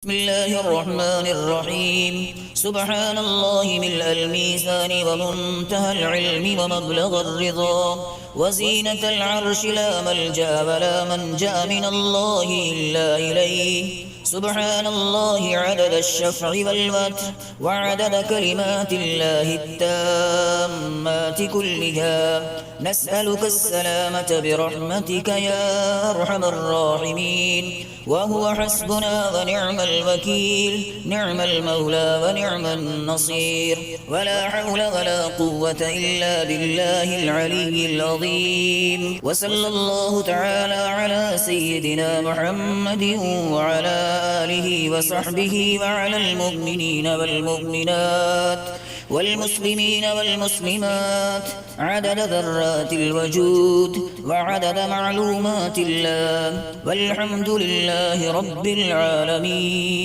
بسم الله الرحمن الرحيم. سبحان الله ملء الميزان ومنتهى العلم ومبلغ الرضا وزينة العرش، لا ملجأ ولا منجأ من الله إلا إليه. سبحان الله عدد الشفع والوتر وعدد كلمات الله التامات كلها. نسألك السلامة برحمتك يا أرحم الراحمين، وهو حسبنا ونعم الوكيل، نعم المولى ونعم النصير، ولا حول ولا قوة إلا بالله العلي العظيم. وصلى الله تعالى على سيدنا محمد وعلى آله وصحبه وعلى المؤمنين والمؤمنات والمسلمين والمسلمات عدد ذرات الوجود وعدد معلومات الله، والحمد لله رب العالمين.